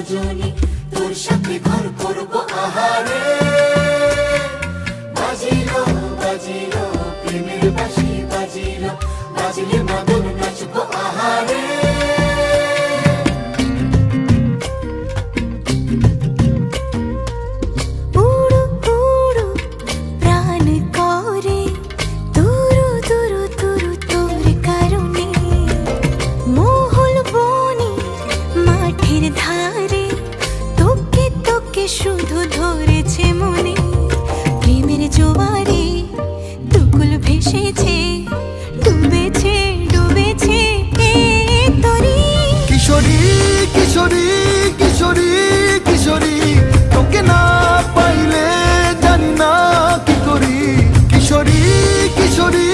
সজনী তোর সাথে ঘর করব আহারে বাজিলো বাজিলো প্রেমের বাঁশি বাজিলো বাজলে মদন নাচবো আহারে শুধু ধরেছে মনে প্রেমের জোয়ারে দুকুল ভেসেছে ডুবেছে ডুবেছে তরি কিশোরী কিশোরী কিশোরী কিশোরী তোকে না পাইলে জানি না কি করি কিশোরী কিশোরী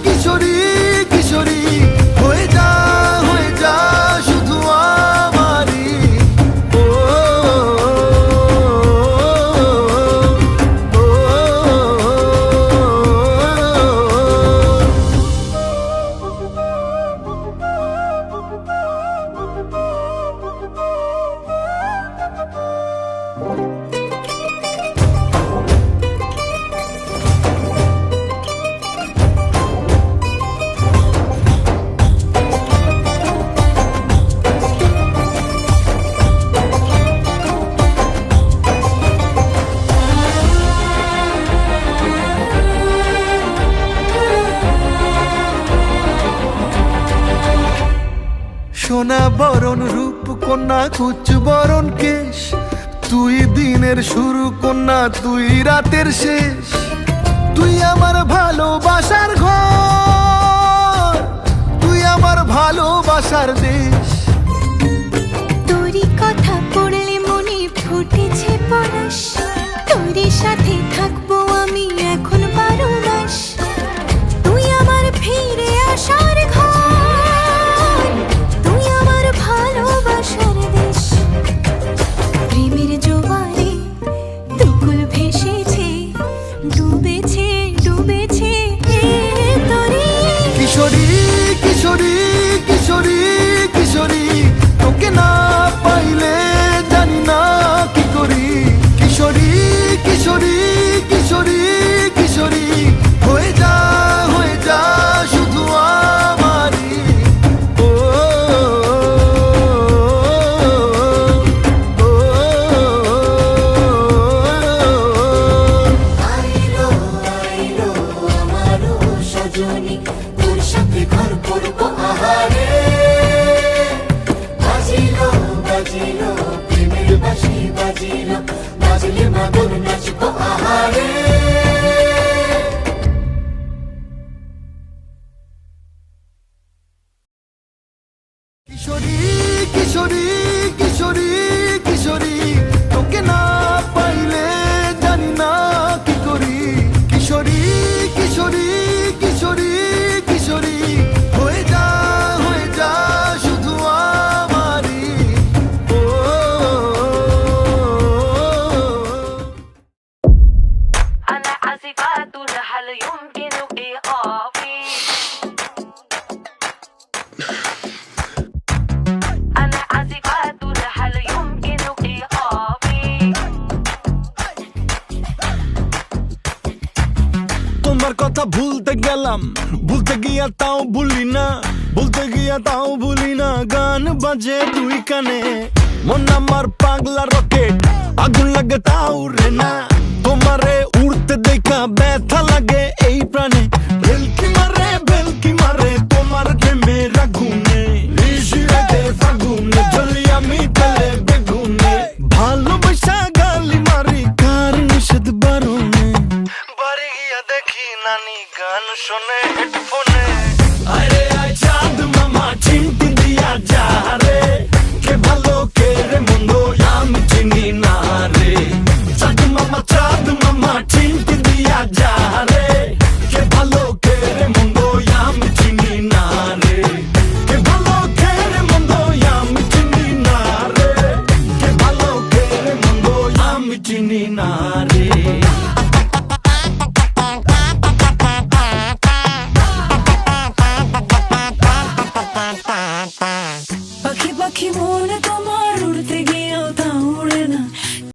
কিশোরী কিশোরী হয়ে যা শুধু আমারই সোনা বরণ রূপ কন্যা কুচ বরণ কেশ তুই দিনের শুরু কন্যা তুই রাতের শেষ তুই আমার ভালোবাসার ঘর তুই আমার ভালোবাসার দেশ তোরই কথা পড়লে মনে ফুটেছে পরশ তোরই সাথে থাকবো আমি এখন 12 মাস তুই আমার ফিরে আসার ঘর তুই আমার ভালোবাসার দেশ প্রেমের জোয়ারে দুকুল ভেসেছে ডুবেছে ডুবেছে তরি কিশোরী কিশোরী কিশোরী কিশোরী তোকে না পাইলে জানি না কি করি কিশোরী কিশোরী কিশোরী কিশোরী হয়ে যা শুধু আমারই আইলো আইলো আমারও সজনী তোর সাথে ঘর করব আহারে বাজিলো বাজিলো প্রেমের বাঁশি বাজিলো বাজলে মদন নাচবো আহারে কিশোরী কিশোরী কিশোরী কিশোরী তোকে না পাইলে জানি না কি করি কিশোরী কিশোরী কিশোরী কিশোরী হয়ে যা শুধু আমারই أنا عازفات هل يمكن إيقافي أنا عازفات هل يمكن إيقافي তোমার কথা ভুলতে গেলাম ভুলতে গিয়া তাও ভুলি না বলতে গিয়া তাও ভুলি না গান বাজে দুই কানে মন আমার পাগলা রকেট আগুন লাগে তাও রে না তোমারে উড়তে দেখা ব্যথা লাগে এই প্রাণে ভেলকি মারে তোমার প্রেমের আগুনে নিশিরাতে ফাগুনে জ্বলি আমি তেলে বেগুনে ভালোবাসা গালি মারি কার নিষেধ বারণে বাড়ি গিয়া দেখি নানি গান শোনে হেডফোনে আরে আয় চাঁদ মামা চিমটি দিয়া যা রে কে ভালো কে রে মন্দ আমি চিনি না রে চাঁদ মামা চিমটি দিয়া যা রে কে ভালো কে রে মন্দ আমি চিনি না রে কে ভালো কে রে মন্দ আমি চিনি না রে কে ভালো কে রে মন্দ আমি চিনি না রে পাখি পাখি মনে তোমার উড়তে গিয়েও কোথাও উড়ে না